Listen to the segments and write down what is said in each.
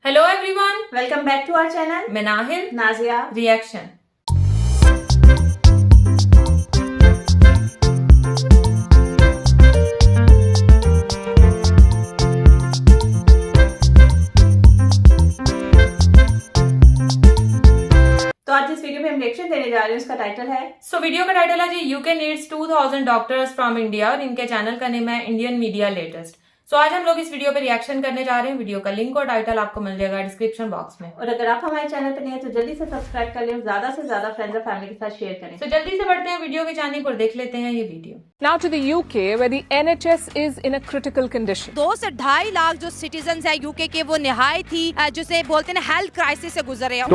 Hello everyone, welcome back to our channel. मैं Nahil, Nazia. Reaction. तो आज इस वीडियो में हम रिएक्शन देने जा रहे हैं, उसका टाइटल है वीडियो का टाइटल है जी UK needs 2000 doctors from India और इनके चैनल का नेम है इंडियन मीडिया लेटेस्ट। आज हम लोग इस वीडियो पे रिएक्शन करने जा रहे हैं। वीडियो का लिंक और टाइटल आपको मिल जाएगा डिस्क्रिप्शन बॉक्स में। और अगर आप हमारे चैनल पर नए हैं तो जल्दी से सब्सक्राइब कर लें, ज्यादा से ज्यादा फ्रेंड्स और फैमिली के साथ शेयर करें। जल्दी से बढ़ते हैं वीडियो के जाने पर, देख लेते हैं ये video. Now to the UK, where the NHS is in a critical condition. 2 से 2.5 लाख जो सिटीजन है यूके के, वो निहायत ही जिसे बोलते हैं हेल्थ क्राइसिस से गुजर रहे हैं।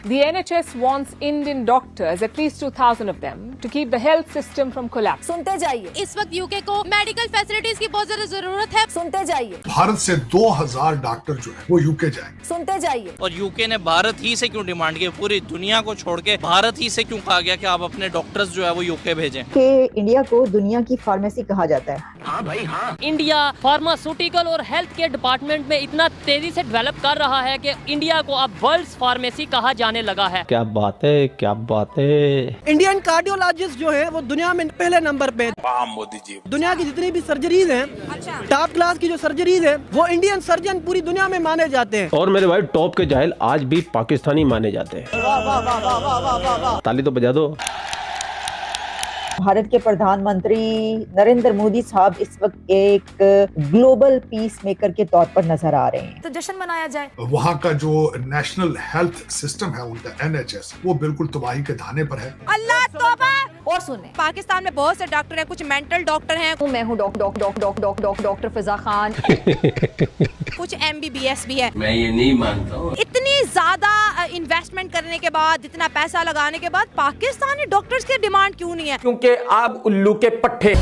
The NHS wants Indian doctors, at least 2,000 of them, to keep the health system from collapse. सुनते जाइए, इस वक्त यूके को मेडिकल फैसिलिटीज की बहुत ज्यादा जरूरत है। सुनते जाइए, भारत से 2000 डॉक्टर जो है वो यूके जाएंगे। सुनते जाइए। और यूके ने भारत ही से क्यों डिमांड की, पूरी दुनिया को छोड़ के भारत ही से क्यों कहा गया कि आप अपने डॉक्टर्स जो है वो यूके भेजें? कि इंडिया को दुनिया की फार्मेसी कहा जाता है। हाँ भाई हाँ। इंडिया फार्मास्यूटिकल और हेल्थ केयर डिपार्टमेंट में इतना तेजी से डेवलप कर रहा है कि इंडिया को अब वर्ल्ड फार्मेसी कहा जाने लगा है। क्या बात है, क्या बात है। इंडियन कार्डियोलॉजिस्ट जो है वो दुनिया में पहले नंबर पे। मोदी जी, दुनिया की जितनी भी सर्जरीज हैं, टॉप क्लास की जो सर्जरीज है वो इंडियन सर्जन पूरी दुनिया में माने जाते हैं। और मेरे भाई टॉप के जाहिल आज भी पाकिस्तानी माने जाते हैं। ताली तो बजा दो। भारत के प्रधानमंत्री नरेंद्र मोदी साहब इस वक्त एक ग्लोबल पीस मेकर के तौर पर नजर आ रहे हैं। तो जश्न मनाया जाए। वहाँ का जो नेशनल हेल्थ सिस्टम है उनका NHS वो बिल्कुल तबाही के धाने पर है। अल्लाह तौबा। और सुने, पाकिस्तान में बहुत से डॉक्टर हैं, कुछ मेंटल डॉक्टर हैं। मैं हूँ डॉक्टर फिजा खान। कुछ MBBS भी है। मैं ये नहीं मानता हूँ। इतनी ज्यादा इन्वेस्टमेंट करने के बाद, इतना पैसा लगाने के बाद पाकिस्तानी डॉक्टर्स की डिमांड क्यों नहीं है? क्योंकि आप उल्लू के पट्टे।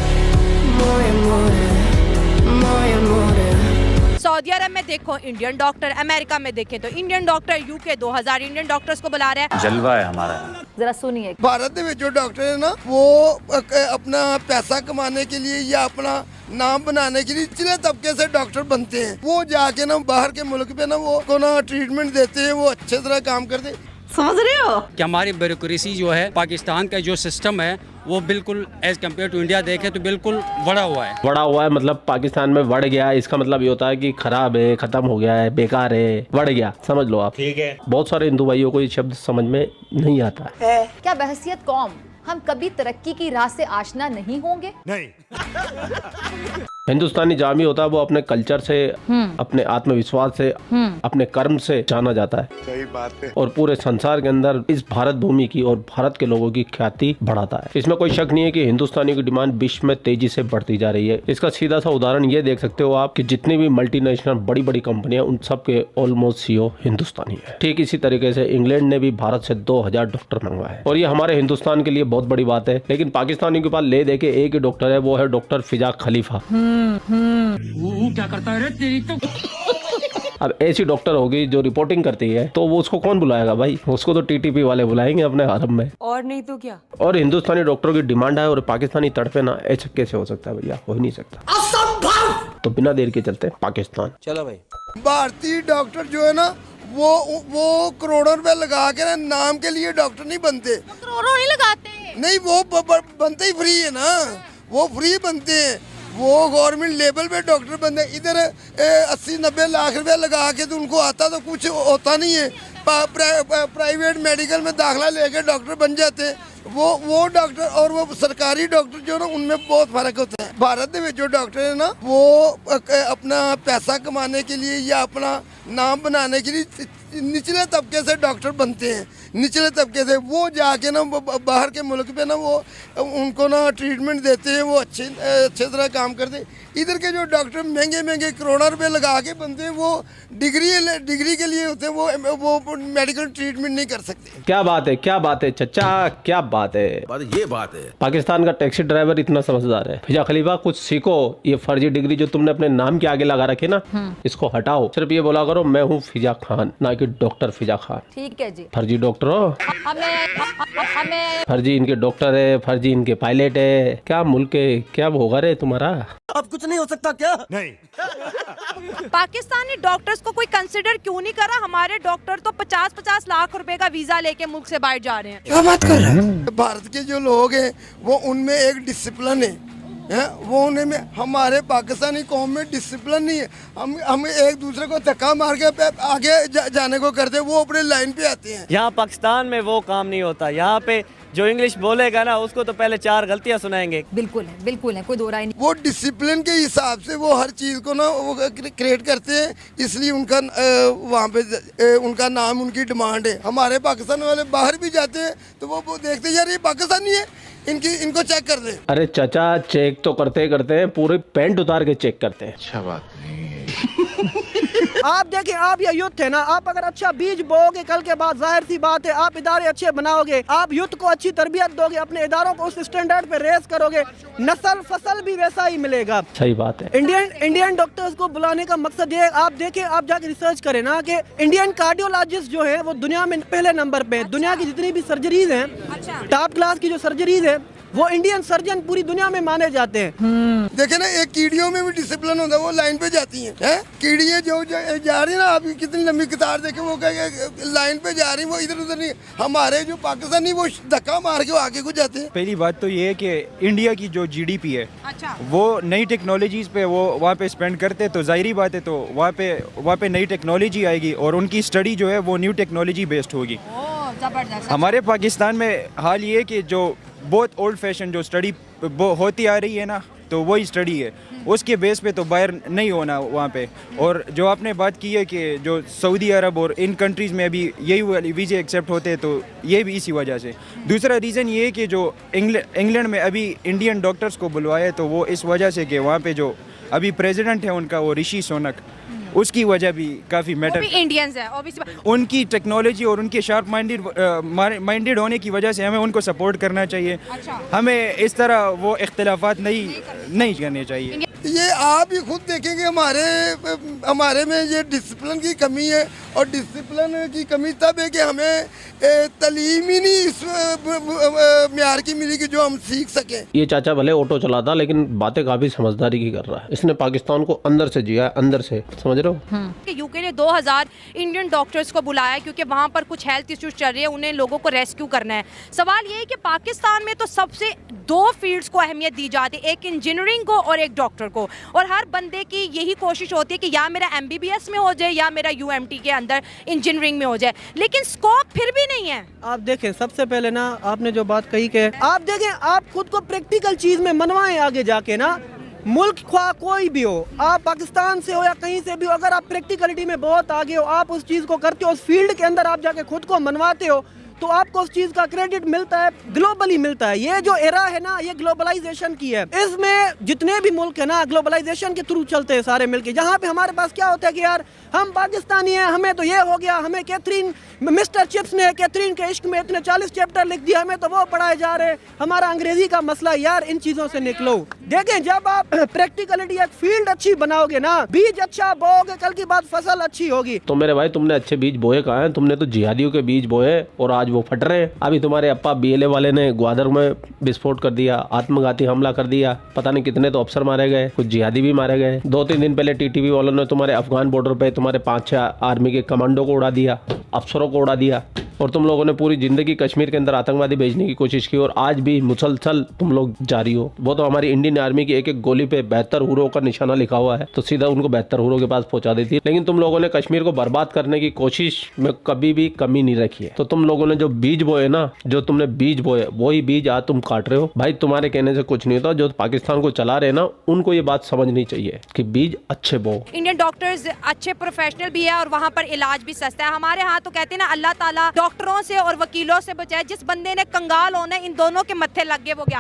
सऊदी अरब में देखो इंडियन डॉक्टर, अमेरिका में देखें तो Indian doctor, UK 2000 Indian doctors को बुला रहा है। जलवा है हमारा। जरा सुनिए, भारत में जो डॉक्टर है ना वो अपना पैसा कमाने के लिए या अपना नाम बनाने के लिए निचले तबके से डॉक्टर बनते हैं। वो जाके ना बाहर के मुल्क पे ना वो को ना ट्रीटमेंट देते हैं, वो अच्छे तरह काम करते। समझ रहे हो कि हमारी ब्यूरोक्रेसी जो है, पाकिस्तान का जो सिस्टम है वो बिल्कुल एज कम्पेयर टू इंडिया देखे तो बिल्कुल बढ़ा हुआ है। मतलब पाकिस्तान में बढ़ गया है। इसका मतलब ये होता है कि खराब है, खत्म हो गया है, बेकार है, बढ़ गया, समझ लो आप। ठीक है। बहुत सारे हिंदू भाइयों को ये शब्द समझ में नहीं आता है। क्या बहसियत कौम हम कभी तरक्की की राह से आशना नहीं होंगे? नहीं। हिंदुस्तानी जामी होता है वो अपने कल्चर से, अपने आत्मविश्वास से, अपने कर्म से जाना जाता है। सही बात है। और पूरे संसार के अंदर इस भारत भूमि की और भारत के लोगों की ख्याति बढ़ाता है। इसमें कोई शक नहीं है कि हिंदुस्तानी की डिमांड विश्व में तेजी से बढ़ती जा रही है। इसका सीधा सा उदाहरण ये देख सकते हो आप कि जितनी भी मल्टीनेशनल बड़ी बड़ी कंपनियां, उन सब के ऑलमोस्ट CEO हिंदुस्तानी है। ठीक इसी तरीके से इंग्लैंड ने भी भारत से 2000 डॉक्टर मंगवाए और ये हमारे हिंदुस्तान के लिए बहुत बड़ी बात है। लेकिन पाकिस्तानी के पास ले दे के एक ही डॉक्टर है, वो है डॉक्टर फिजा खलीफा। क्या करता है रे तेरी तो। अब ऐसी डॉक्टर होगी जो रिपोर्टिंग करती है तो वो उसको कौन बुलाएगा भाई? उसको तो TTP वाले बुलाएंगे अपने हरम में। और नहीं तो क्या। और हिंदुस्तानी डॉक्टरों की डिमांड है और पाकिस्तानी तड़पे ना, ऐसा कैसे हो सकता है भैया? हो ही नहीं सकता। असंभव। तो बिना देर के चलते हैं पाकिस्तान। चलो भाई। भारतीय डॉक्टर जो है ना वो करोड़ों रुपए लगा के ना नाम के लिए डॉक्टर नहीं बनते। करोड़ों नहीं लगाते। नहीं, वो बनते ही फ्री है ना, वो फ्री बनते हैं। वो गवर्नमेंट लेवल पे डॉक्टर बनते हैं। इधर 80-90 लाख रुपए लगा के तो उनको आता तो कुछ होता नहीं है। प्राइवेट मेडिकल में दाखला लेके डॉक्टर बन जाते हैं। वो डॉक्टर और वो सरकारी डॉक्टर जो ना उनमें बहुत फर्क होता है। भारत में जो डॉक्टर है ना वो अपना पैसा कमाने के लिए या अपना नाम बनाने के लिए निचले तबके से डॉक्टर बनते हैं। निचले तबके से वो जाके ना बाहर के मुल्क पे ना वो उनको ना ट्रीटमेंट देते हैं, वो अच्छे तरह काम करते हैं। इधर के जो डॉक्टर महंगे करोड़ों रुपए लगा के बनते हैं, वो डिग्री के लिए होते हैं, वो मेडिकल ट्रीटमेंट नहीं कर सकते। क्या बात है, क्या बात है चचा, क्या बात है। ये बात है। पाकिस्तान का टैक्सी ड्राइवर इतना समझदार है। फिजा खलीफा कुछ सीखो। ये फर्जी डिग्री जो तुमने अपने नाम के आगे लगा रखी ना, इसको हटाओ। सिर्फ ये बोला करो मैं हूँ फिजा खान, ना कि डॉक्टर फिजा खान। ठीक है जी। फर्जी डॉक्टर हो, हमें फर्जी इनके डॉक्टर है, फर्जी इनके पायलट है। क्या मुल्क है, क्या होगा रे तुम्हारा? अब कुछ कुछ नहीं हो सकता क्या? नहीं। पाकिस्तानी डॉक्टर्स को कोई कंसिडर क्यों नहीं करा? हमारे डॉक्टर तो 50-50 लाख रुपए का वीजा लेके मुल्क से बाहर जा रहे हैं। क्या बात कर रहे हैं? भारत के जो लोग हैं वो उनमें एक डिसिप्लिन है, वो उन्हें में, हमारे पाकिस्तानी कौम में डिसिप्लिन नहीं है। हम एक दूसरे को धक्का मार के आगे जाने को करते, वो अपने लाइन पे आते हैं। यहाँ पाकिस्तान में वो काम नहीं होता। यहाँ पे जो इंग्लिश बोलेगा ना उसको तो पहले 4 गलतियाँ सुनाएंगे। बिल्कुल है, कोई दो राय नहीं। वो डिसिप्लिन के हिसाब से वो हर चीज़ को ना वो क्रिएट करते हैं, इसलिए उनका वहाँ पे उनका नाम, उनकी डिमांड है। हमारे पाकिस्तान वाले बाहर भी जाते हैं तो वो देखते यार ये पाकिस्तानी है, इनको चेक कर दे। अरे चाचा, चेक तो करते हैं, पूरे पैंट उतार के चेक करते हैं। अच्छा बात नहीं है। आप देखें, आप ये युद्ध है ना, आप अगर अच्छा बीज बोओगे कल के बाद जाहिर सी बात है आप इदारे अच्छे बनाओगे, आप युद्ध को अच्छी तरबियत दोगे, अपने इदारों को उस स्टैंडर्ड पे रेस करोगे, नस्ल फसल भी वैसा ही मिलेगा। सही बात है। इंडियन डॉक्टर्स को बुलाने का मकसद ये, आप देखें, आप जाके रिसर्च करें ना कि इंडियन कार्डियोलॉजिस्ट जो है वो दुनिया में पहले नंबर पे है। दुनिया की जितनी भी सर्जरीज हैं, टॉप क्लास की जो सर्जरीज है वो इंडियन सर्जन पूरी दुनिया में माने जाते हैं। देखे ना, एक कीड़ियों में भी डिसिप्लिन होता है, वो लाइन पे जाती हैं। कीड़ियाँ जो जा रही है ना, आप कितनी लंबी कतार देखे, वो लाइन पे जा रही, वो इधर उधर नहीं। हमारे जो पाकिस्तानी वो धक्का मार के आगे को जाते हैं। पहली बात तो ये है कि इंडिया की जो GDP है, वो नई टेक्नोलॉजीज पे वो वहाँ पे स्पेंड करते, तो जाहिर बात है तो वहाँ पे नई टेक्नोलॉजी आएगी और उनकी स्टडी जो है वो न्यू टेक्नोलॉजी बेस्ड होगी। हमारे पाकिस्तान में हाल ये कि जो बहुत ओल्ड फैशन जो स्टडी होती आ रही है ना, तो वही स्टडी है, उसके बेस पे तो बाहर नहीं होना वहाँ पे। और जो आपने बात की है कि जो सऊदी अरब और इन कंट्रीज़ में अभी यही वीज़े एक्सेप्ट होते हैं, तो ये भी इसी वजह से। दूसरा रीज़न ये है कि जो इंग्लैंड में अभी इंडियन डॉक्टर्स को बुलवाया, तो वो इस वजह से कि वहाँ पे जो अभी प्रेसिडेंट है उनका, वो ऋषि सुनक, उसकी वजह भी काफ़ी मैटर, इंडियंस है उनकी टेक्नोलॉजी और उनके शार्प माइंडेड होने की वजह से हमें उनको सपोर्ट करना चाहिए। हमें इस तरह वो इख्तिलाफात नहीं करने चाहिए। ये आप ही खुद देखेंगे, हमारे में ये डिसिप्लिन की कमी है, और डिसिप्लिन की कमी तब है कि हमें तालीम ही नहीं इस म्यार की मिली कि जो हम सीख सकें। ये चाचा भले ऑटो चलाता, लेकिन बातें काफी समझदारी की कर रहा है। इसने पाकिस्तान को अंदर से जिया, अंदर से, समझ रहे हो। यूके ने 2000 इंडियन डॉक्टर्स को बुलाया क्योंकि वहाँ पर कुछ हेल्थ इश्यूज चल रहे हैं, उन्हें लोगों को रेस्क्यू करना है। सवाल ये है कि पाकिस्तान में तो सबसे 2 फील्ड्स को अहमियत दी जाती है, एक इंजीनियरिंग को और एक डॉक्टर को, और हर बंदे की यही कोशिश होती है कि या मेरा MBBS में हो जाए या मेरा UMT के अंदर इंजीनियरिंग में हो जाए, लेकिन स्कोप फिर भी नहीं है। आप देखें, सबसे पहले ना आपने जो बात कही कि आप देखें, आप खुद को प्रैक्टिकल चीज में मनवाएं आगे जाके ना। मुल्क ख्वाह कोई भी हो, आप पाकिस्तान से हो या कहीं से भी हो, अगर आप प्रैक्टिकलिटी में बहुत आगे हो, आप उस चीज़ को करते हो, उस फील्ड के अंदर आप जाके खुद को मनवाते हो, तो आपको उस चीज़ का क्रेडिट मिलता है, ग्लोबली मिलता है। ये जो एरा है ना, ये ग्लोबलाइजेशन की है। इसमें जितने भी मुल्क है ना, ग्लोबलाइजेशन के थ्रू चलते हैं सारे मिलके। जहाँ पे हमारे पास क्या होता है कि यार हम पाकिस्तानी हैं, हमें तो ये हो गया, हमें मिस्टर चिप्स ने कैथरीन के इश्क में इतने 40 चैप्टर लिख दिया, हमें तो वो पढ़ाए जा रहे हैं, हमारा अंग्रेजी का मसला। यार इन चीज़ों से निकलो। देखें, जब आप प्रैक्टिकलिटी एक फील्ड अच्छी बनाओगे ना, बीज अच्छा बोओगे, कल की बात फसल अच्छी होगी। तो मेरे भाई, तुमने अच्छे बीज बोए कहाँ हैं? तुमने तो जिहादियों के बीज बोए और आज वो फट रहे हैं। अभी तुम्हारे अप्पा BLA वाले ने ग्वादर में विस्फोट कर दिया, आत्मघाती हमला कर दिया, पता नहीं कितने तो अफसर मारे गए, कुछ जिहादी भी मारे गए। 2-3 दिन पहले TTV वालों ने तुम्हारे अफगान बॉर्डर पे तुम्हारे 5-6 आर्मी के कमांडो को उड़ा दिया, अफसरों को उड़ा दिया, और तुम लोगों ने पूरी जिंदगी कश्मीर के अंदर आतंकवादी भेजने की कोशिश की, और आज भी मुसलसल तुम लोग जारी हो। वो तो हमारी इंडियन आर्मी की एक गोली पे 72 हुरों का निशाना लिखा हुआ है, तो सीधा उनको 72 हुरों के पास पहुंचा देती है। लेकिन तुम लोगों ने कश्मीर को बर्बाद करने की कोशिश में कभी भी कमी नहीं रखी है। तो तुम लोगों ने जो बीज बोए ना, जो तुमने बीज बोए, वही बीज आज तुम काट रहे हो। भाई, तुम्हारे कहने से कुछ नहीं होता। जो पाकिस्तान को चला रहे ना, उनको ये बात समझनी चाहिए कि बीज अच्छे बो। इंडियन डॉक्टर्स अच्छे प्रोफेशनल भी है और वहाँ पर इलाज भी सस्ता है। हमारे यहाँ तो कहते हैं ना, अल्लाह ताला डॉक्टरों से और वकीलों से बचाए। जिस बंदे ने कंगाल होना, इन दोनों के मत्थे लग गए, वो गया।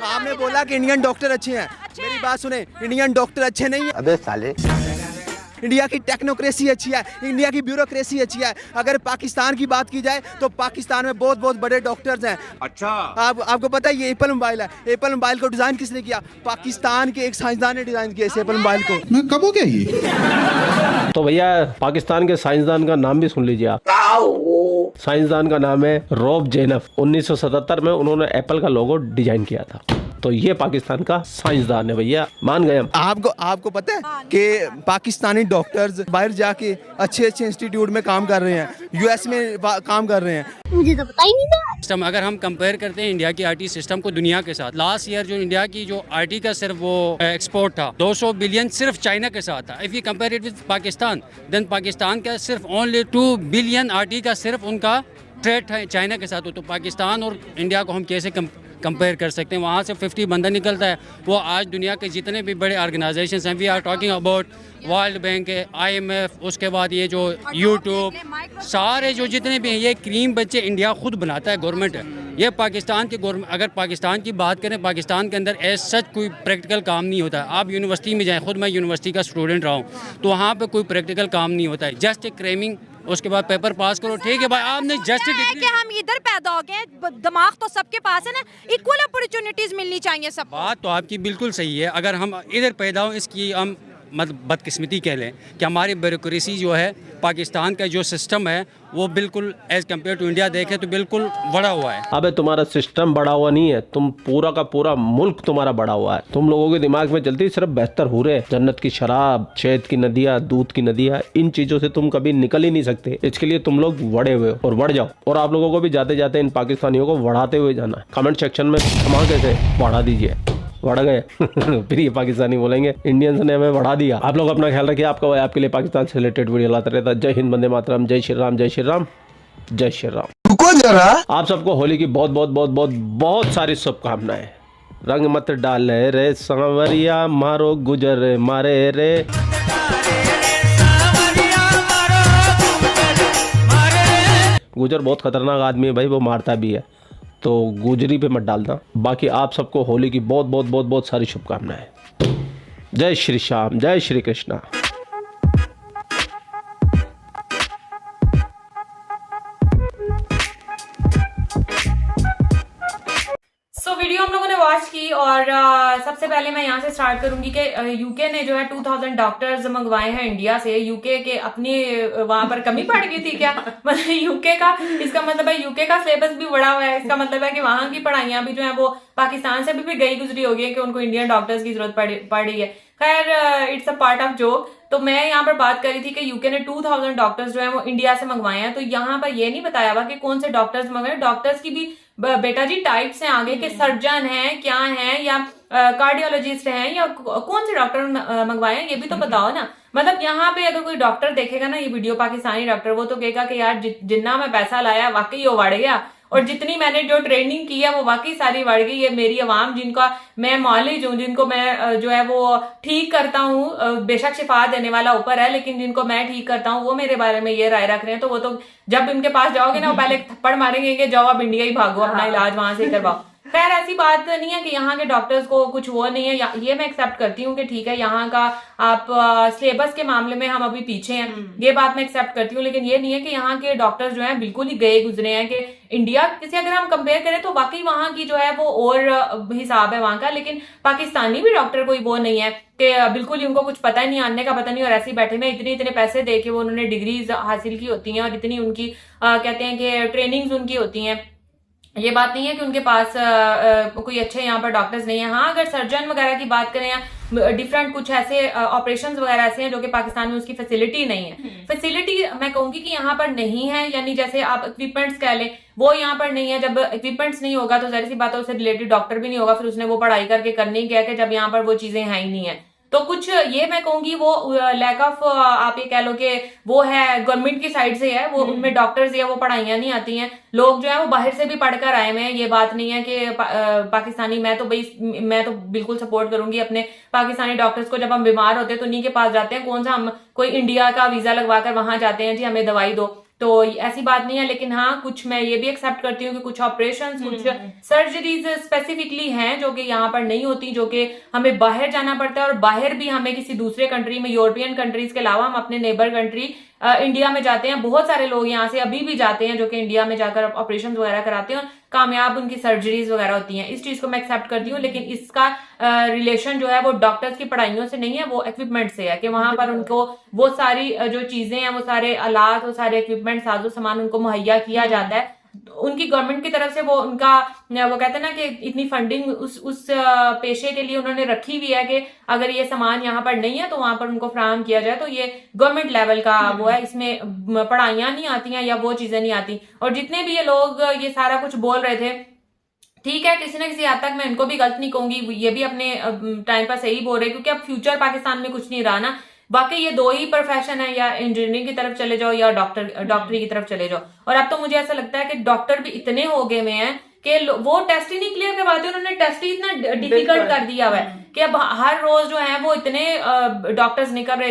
आपने बोला कि इंडियन डॉक्टर अच्छे हैं, मेरी बात सुने, इंडियन डॉक्टर अच्छे नहीं है। अबे साले, इंडिया की टेक्नोक्रेसी अच्छी है, इंडिया की ब्यूरोक्रेसी अच्छी है। अगर पाकिस्तान की बात की जाए तो पाकिस्तान में बहुत बहुत बड़े डॉक्टर्स हैं। अच्छा, आपको पता है ये एप्पल मोबाइल है, एप्पल मोबाइल को डिजाइन किसने किया? पाकिस्तान के एक साइंसदान ने डिजाइन किया इस एप्पल मोबाइल को। मैं कब हो गया ये? तो भैया, पाकिस्तान के साइंसदान का नाम भी सुन लीजिए आप। साइंसदान का नाम है रॉब जेनफ। 1977 में उन्होंने एप्पल का लोगो डिजाइन किया था। तो ये पाकिस्तान का साइंसदान है भैया, मान गए हम। आपको पता है कि पाकिस्तानी डॉक्टर्स बाहर जाके अच्छे इंस्टीट्यूट में काम कर रहे हैं, यूएस में काम कर रहे हैं। मुझे तो पता ही नहीं था। सिस्टम अगर हम कंपेयर करते हैं इंडिया की आईटी सिस्टम को दुनिया के साथ, लास्ट ईयर जो इंडिया की जो आईटी का सिर्फ वो एक्सपोर्ट था 200 बिलियन सिर्फ चाइना के साथ था। If you compare it with Pakistan, then Pakistan का सिर्फ ओनली 2 बिलियन आईटी का सिर्फ उनका ट्रेड है चाइना के साथ। तो पाकिस्तान और इंडिया को हम कैसे कंपेयर कर सकते हैं? वहाँ से 50 बंदा निकलता है। वो आज दुनिया के जितने भी बड़े ऑर्गेनाइजेशंस हैं, we are talking about World Bank है, IMF, उसके बाद ये जो यूट्यूब, सारे जो जितने भी हैं ये क्रीम बच्चे इंडिया खुद बनाता है, गवर्नमेंट है। ये पाकिस्तान की गवर्नमेंट, अगर पाकिस्तान की बात करें, पाकिस्तान के अंदर एज सच कोई प्रैक्टिकल काम नहीं होता है। आप यूनिवर्सिटी में जाएँ, खुद मैं यूनिवर्सिटी का स्टूडेंट रहा हूँ, तो वहाँ पर कोई प्रैक्टिकल काम नहीं होता है। जस्ट एक क्रेमिंग, उसके बाद पेपर पास करो, ठीक है भाई, आपने जस्ट कि हम इधर पैदा हो गए, दिमाग तो सबके पास है ना, इक्वल अपॉर्चुनिटीज मिलनी चाहिए सब। बात तो आपकी बिल्कुल सही है। अगर हम इधर पैदा हो, इसकी हम मतलब बदकिस्मती कह लें कि हमारी ब्यूरोक्रेसी जो है, पाकिस्तान का जो सिस्टम है वो बिल्कुल एज कम्पेयर टू इंडिया देखें तो बिल्कुल बड़ा हुआ है। अबे तुम्हारा सिस्टम बड़ा हुआ नहीं है, तुम पूरा का पूरा मुल्क तुम्हारा बड़ा हुआ है। तुम लोगों के दिमाग में चलती सिर्फ बेहतर हो रहे, जन्नत की शराब, शहद की नदियाँ, दूध की नदियाँ, इन चीजों से तुम कभी निकल ही नहीं सकते। इसके लिए तुम लोग बड़े हुए और बढ़ जाओ। और आप लोगों को भी जाते जाते इन पाकिस्तानियों को बढ़ाते हुए जाना। कमेंट सेक्शन में धमाके से बढ़ा दीजिए। बढ़ गए फिर ये पाकिस्तानी बोलेंगे इंडियंस ने हमें बढ़ा दिया। आप लोग अपना ख्याल रखिए। आपका भाई आपके लिए पाकिस्तान से रिलेटेड वीडियो लाता रहता है। जय हिंद, वंदे मातरम, जय श्री राम, जय श्री राम, जय श्री राम। रुको जरा, आप सबको होली की बहुत बहुत बहुत बहुत बहुत सारी शुभकामनाएं। रंग मत डाले रे सांवरिया, मारो गुजर मारे रे। गुजर बहुत खतरनाक आदमी है भाई, वो मारता भी है, तो गुजरी पे मत डालना। बाकी आप सबको होली की बहुत बहुत बहुत बहुत सारी शुभकामनाएं। जय श्री श्याम, जय श्री कृष्णा। वीडियो हम लोगों ने वॉच की और सबसे पहले मैं यहाँ से स्टार्ट करूंगी कि यूके ने जो है 2000 डॉक्टर्स मंगवाए हैं इंडिया से। यूके के अपनी वहां पर कमी पड़ गई थी क्या? मतलब यूके का, इसका मतलब है यूके का सिलेबस भी बड़ा हुआ है। इसका मतलब है कि वहां की पढ़ाइयां भी जो है वो पाकिस्तान से भी गई गुजरी हो गई है कि उनको इंडियन डॉक्टर्स की जरूरत पड़ रही है। खैर, it's a part of joke. तो मैं यहाँ पर बात कर रही थी कि यूके ने 2000 डॉक्टर्स जो है वो इंडिया से मंगवाए हैं। तो यहाँ पर ये नहीं बताया हुआ कि कौन से डॉक्टर्स मंगवाए। डॉक्टर्स की भी बेटा जी टाइप्स हैं आगे के, सर्जन हैं, क्या हैं, या कार्डियोलॉजिस्ट हैं, या कौन से डॉक्टर मंगवाए हैं, ये भी तो बताओ ना। मतलब यहाँ पे अगर कोई डॉक्टर देखेगा ना ये वीडियो, पाकिस्तानी डॉक्टर, वो तो कहेगा कि यार जितना मैं पैसा लाया वाकई वो बढ़ गया, और जितनी मैंने जो ट्रेनिंग की है वो वाकई सारी बढ़ गई। ये मेरी अवाम जिनका मैं मौलिज हूँ, जिनको मैं जो है वो ठीक करता हूँ, बेशक शिफा देने वाला ऊपर है, लेकिन जिनको मैं ठीक करता हूँ वो मेरे बारे में ये राय रख रहे हैं, तो वो तो जब इनके पास जाओगे ना वो पहले थप्पड़ मारेंगे कि जाओ अब इंडिया ही भागो, अपना इलाज वहां से करवाओ। खैर, ऐसी बात नहीं है कि यहाँ के डॉक्टर्स को कुछ वो नहीं है। ये मैं एक्सेप्ट करती हूँ कि ठीक है यहाँ का आप सिलेबस के मामले में हम अभी पीछे हैं, ये बात मैं एक्सेप्ट करती हूँ। लेकिन ये नहीं है कि यहाँ के डॉक्टर्स जो हैं बिल्कुल ही गए गुजरे हैं कि इंडिया से अगर हम कंपेयर करें तो वाकई वहां की जो है वो और हिसाब है वहां का। लेकिन पाकिस्तानी भी डॉक्टर कोई वो नहीं है कि बिल्कुल ही उनको कुछ पता ही नहीं, आने का पता नहीं, और ऐसे ही बैठे में इतने पैसे दे के वो उन्होंने डिग्रीज हासिल की होती हैं और इतनी उनकी कहते हैं कि ट्रेनिंग्स उनकी होती हैं। ये बात नहीं है कि उनके पास कोई अच्छे यहाँ पर डॉक्टर्स नहीं है। हाँ, अगर सर्जन वगैरह की बात करें या डिफरेंट कुछ ऐसे ऑपरेशंस वगैरह ऐसे हैं जो कि पाकिस्तान में उसकी फैसिलिटी नहीं है। फैसिलिटी मैं कहूंगी कि यहाँ पर नहीं है, यानी जैसे आप इक्विपमेंट्स कह लें वो यहाँ पर नहीं है। जब इक्विपमेंट्स नहीं होगा तो जाहिर सी बात है उससे रिलेटेड डॉक्टर भी नहीं होगा, फिर उसने वो पढ़ाई करके करनी क्या कि जब यहाँ पर वो चीजें हैं ही नहीं है। तो कुछ ये मैं कहूंगी वो लैक ऑफ, आप ये कह लो कि वो है गवर्नमेंट की साइड से है, वो उनमें डॉक्टर्स या वो पढ़ाइयां नहीं आती हैं। लोग जो है वो बाहर से भी पढ़कर आए हुए हैं। ये बात नहीं है कि पाकिस्तानी, मैं तो बिल्कुल सपोर्ट करूंगी अपने पाकिस्तानी डॉक्टर्स को। जब हम बीमार होते हैं तो उन्हीं के पास जाते हैं, कौन सा हम कोई इंडिया का वीजा लगवाकर वहां जाते हैं जी हमें दवाई दो, तो ऐसी बात नहीं है। लेकिन हाँ, कुछ मैं ये भी एक्सेप्ट करती हूँ कि कुछ ऑपरेशंस, कुछ सर्जरीज स्पेसिफिकली हैं जो कि यहाँ पर नहीं होती, जो कि हमें बाहर जाना पड़ता है। और बाहर भी हमें किसी दूसरे कंट्री में, यूरोपियन कंट्रीज के अलावा हम अपने नेबर कंट्री इंडिया में जाते हैं। बहुत सारे लोग यहाँ से अभी भी जाते हैं जो कि इंडिया में जाकर ऑपरेशन वगैरह कराते हैं और कामयाब उनकी सर्जरीज वगैरह होती हैं। इस चीज को मैं एक्सेप्ट करती हूँ, लेकिन इसका रिलेशन जो है वो डॉक्टर्स की पढ़ाइयों से नहीं है, वो इक्विपमेंट से है कि वहां पर उनको वो सारी जो चीजें हैं, वो सारे आलात, वो सारे इक्विपमेंट, साजो सामान उनको मुहैया किया जाता है। उनकी गवर्नमेंट की तरफ से वो उनका वो कहते हैं ना कि इतनी फंडिंग उस पेशे के लिए उन्होंने रखी हुई है कि अगर ये सामान यहाँ पर नहीं है तो वहां पर उनको फराहम किया जाए। तो ये गवर्नमेंट लेवल का वो है, इसमें पढ़ाइयां नहीं आती हैं या वो चीजें नहीं आती। और जितने भी ये लोग ये सारा कुछ बोल रहे थे, ठीक है, किसी न किसी हद तक मैं इनको भी गलत नहीं कहूंगी, ये भी अपने टाइम पर सही बोल रहे हैं, क्योंकि अब फ्यूचर पाकिस्तान में कुछ नहीं रहा ना। बाकी ये दो ही प्रोफेशन है, या इंजीनियरिंग की तरफ चले जाओ या डॉक्टरी की तरफ चले जाओ। और अब तो मुझे ऐसा लगता है कि डॉक्टर भी इतने हो गए हुए हैं कि वो टेस्ट ही नहीं क्लियर करवाते, उन्होंने टेस्ट ही इतना डिफिकल्ट कर दिया हुआ है कि अब हर रोज जो है वो इतने डॉक्टर्स निकल रहे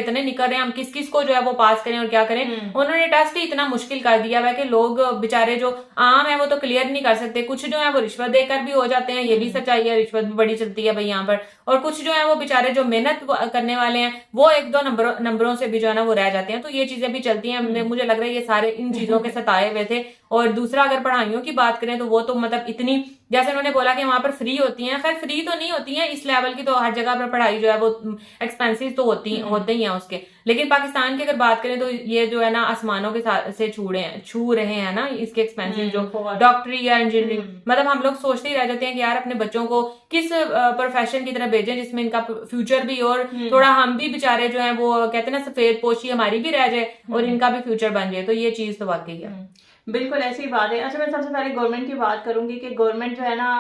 हैं, हम किस किस को जो है वो पास करें और क्या करें। उन्होंने टेस्ट ही इतना मुश्किल कर दिया हुआ है कि लोग बेचारे जो आम है वो तो क्लियर नहीं कर सकते। कुछ जो है वो रिश्वत देकर भी हो जाते हैं, ये भी सच्चाई है, रिश्वत भी बड़ी चलती है भाई यहाँ पर। और कुछ जो है वो बेचारे जो मेहनत करने वाले हैं वो एक दो नंबरों से भी जो है ना वो रह जाते हैं। तो ये चीजें भी चलती हैं। मुझे लग रहा है ये सारे इन चीजों के सताए हुए थे। और दूसरा, अगर पढ़ाइयों की बात करें तो वो तो मतलब इतनी, जैसे उन्होंने बोला कि वहां पर फ्री होती हैं, खैर फ्री तो नहीं होती हैं इस लेवल की, तो हर जगह पर पढ़ाई जो है वो एक्सपेंसिव तो होते ही हैं उसके। लेकिन पाकिस्तान की अगर बात करें तो ये जो है ना आसमानों के से छू रहे हैं ना इसके एक्सपेंसिव जो डॉक्टरी या इंजीनियरिंग। मतलब हम लोग सोचते ही रह जाते हैं कि यार अपने बच्चों को किस प्रोफेशन की तरफ भेजें जिसमें इनका फ्यूचर भी और थोड़ा हम भी बेचारे जो है वो कहते हैं ना सफेद पोशी हमारी भी रह जाए और इनका भी फ्यूचर बन जाए। तो ये चीज तो वाकई है, बिल्कुल ऐसी बात है। अच्छा, मैं सबसे पहले गवर्नमेंट की बात करूंगी कि गवर्नमेंट जो है ना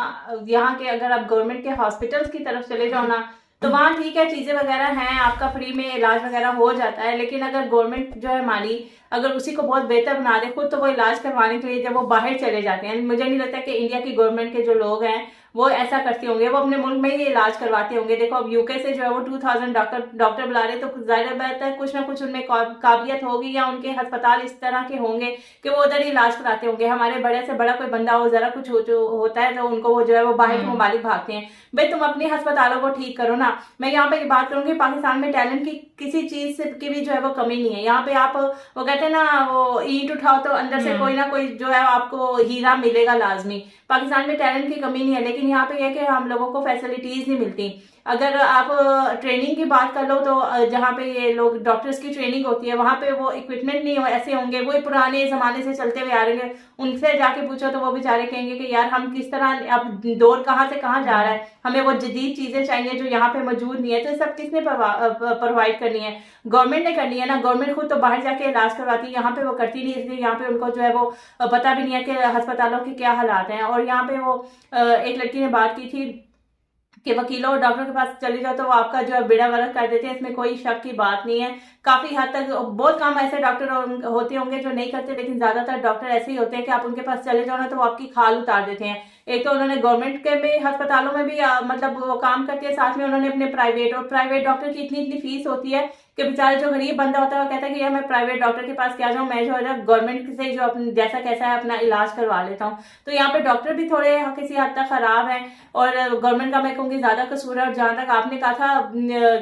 यहाँ के, अगर आप गवर्नमेंट के हॉस्पिटल्स की तरफ चले जाओ ना तो वहाँ ठीक है, चीजें वगैरह हैं, आपका फ्री में इलाज वगैरह हो जाता है। लेकिन अगर गवर्नमेंट जो है हमारी अगर उसी को बहुत बेहतर बना दे, खुद तो वो इलाज करवाने के लिए जब वो बाहर चले जाते हैं, मुझे नहीं लगता कि इंडिया की गवर्नमेंट के जो लोग हैं वो ऐसा करते होंगे, वो अपने मुल्क में ही इलाज करवाते होंगे। देखो अब यूके से जो है वो 2000 डॉक्टर बुला रहे, तो जाहिर बात है कुछ ना कुछ उनमें काबिलियत होगी या उनके अस्पताल इस तरह के होंगे कि वो उधर ही इलाज कराते होंगे। हमारे बड़े से बड़ा कोई बंदा हो, जरा कुछ होता है तो उनको वो जो है वो बाहर के ममालिक भागते हैं। भाई तुम अपने अस्पतालों को ठीक करो ना। मैं यहाँ पे बात करूंगी, पाकिस्तान में टैलेंट की किसी चीज की भी जो है वो कमी नहीं है। यहाँ पे आप वो कहते हैं ना वो ईंट उठाओ तो अंदर से कोई ना कोई जो है आपको हीरा मिलेगा लाजमी। पाकिस्तान में टैलेंट की कमी नहीं है, लेकिन यहाँ पे है कि हम लोगों को फैसिलिटीज नहीं मिलती। अगर आप ट्रेनिंग की बात कर लो तो जहाँ पे ये लोग डॉक्टर्स की ट्रेनिंग होती है वहाँ पे वो इक्विपमेंट नहीं हो, ऐसे होंगे वही पुराने जमाने से चलते हुए आ रहे हैं। उनसे जाके पूछो तो वो बेचारे कहेंगे कि यार हम किस तरह, अब दौर कहाँ से कहाँ जा रहा है, हमें वो जदीद चीजें चाहिए जो यहाँ पे मौजूद नहीं है। तो सब किसने प्रोवाइड करनी है? गवर्नमेंट ने करनी है ना। गवर्नमेंट खुद तो बाहर जाके इलाज करवाती है, यहाँ पे वो करती नहीं, इसलिए यहाँ पे उनको जो है वो पता भी नहीं है कि अस्पतालों के क्या हालात हैं। और यहाँ पे वो एक लड़की ने बात की थी कि वकीलों और डॉक्टरों के पास चले जाओ तो वो आपका जो है बेड़ा गर्क कर देते हैं, इसमें कोई शक की बात नहीं है। काफी हद तक बहुत कम ऐसे डॉक्टर होते होंगे जो नहीं करते, लेकिन ज्यादातर डॉक्टर ऐसे ही होते हैं कि आप उनके पास चले जाओ ना तो वो आपकी खाल उतार देते हैं। एक तो उन्होंने गवर्नमेंट के भी अस्पतालों में भी मतलब वो काम करते हैं, साथ में उन्होंने अपने प्राइवेट डॉक्टर की इतनी फीस होती है कि बेचारे जो गरीब बंदा होता है वो कहता है कि यार मैं प्राइवेट डॉक्टर के पास क्या जाऊँ, मैं जो है गवर्नमेंट से जो अपने जैसा कैसा है अपना इलाज करवा लेता हूँ। तो यहाँ पे डॉक्टर भी थोड़े किसी हद तक खराब हैं और गवर्नमेंट का मैं कहूँगी ज्यादा कसूर है। और जहां तक आपने कहा था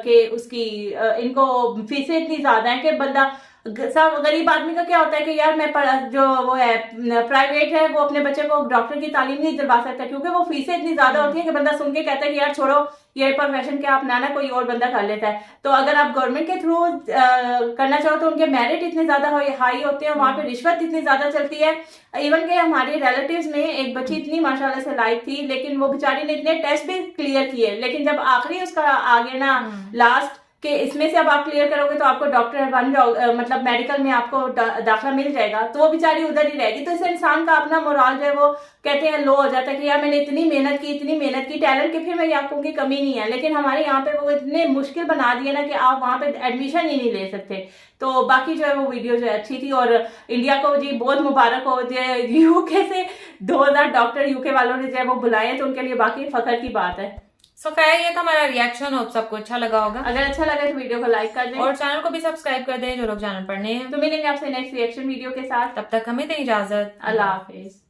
कि उसकी इनको फीसें इतनी ज्यादा है कि बंदा सब गरीब आदमी का क्या होता है कि यार मैं जो वो है प्राइवेट है वो अपने बच्चे को डॉक्टर की तालीम नहीं दिलवा सकता, क्योंकि वो फीसें इतनी ज्यादा होती है कि बंदा सुन के कहता है कि यार छोड़ो ये प्रोफेशन क्या अपनाना, कोई और बंदा कर लेता है। तो अगर आप गवर्नमेंट के थ्रू करना चाहो तो उनके मेरिट इतने ज्यादा हाई होते हैं, वहां पे रिश्वत इतनी ज्यादा चलती है। इवन के हमारे रिलेटिव्स में एक बच्ची इतनी माशाल्लाह से लायक थी, लेकिन वो बेचारी ने इतने टेस्ट भी क्लियर किए, लेकिन जब आखिरी उसका आ गया ना लास्ट कि इसमें से अब आप क्लियर करोगे तो आपको डॉक्टर बन जाओ, मतलब मेडिकल में आपको दाखिला मिल जाएगा, तो वो बेचारी उधर ही रहेगी। तो इस इंसान का अपना मोरल जो है वो कहते हैं लो हो जाता है कि यार मैंने इतनी मेहनत की, टैलेंट की फिर मैं आपको की कमी नहीं है, लेकिन हमारे यहाँ पे वो इतने मुश्किल बना दिए ना कि आप वहाँ पे एडमिशन ही नहीं ले सकते। तो बाकी जो है वो वीडियो जो है अच्छी थी और इंडिया को जी बहुत मुबारक हो, जो यूके से 2000 डॉक्टर यूके वालों ने जो है वो बुलाए, तो उनके लिए बाकी फख्र की बात है। सो खैर ये था हमारा रिएक्शन, होप सबको अच्छा लगा होगा। अगर अच्छा लगा तो वीडियो को लाइक कर दें और चैनल को भी सब्सक्राइब कर दें जो लोग चैनल पर नए हैं। तो मिलेंगे आपसे नेक्स्ट रिएक्शन वीडियो के साथ, तब तक हमें दें इजाजत। अल्लाह हाफिज।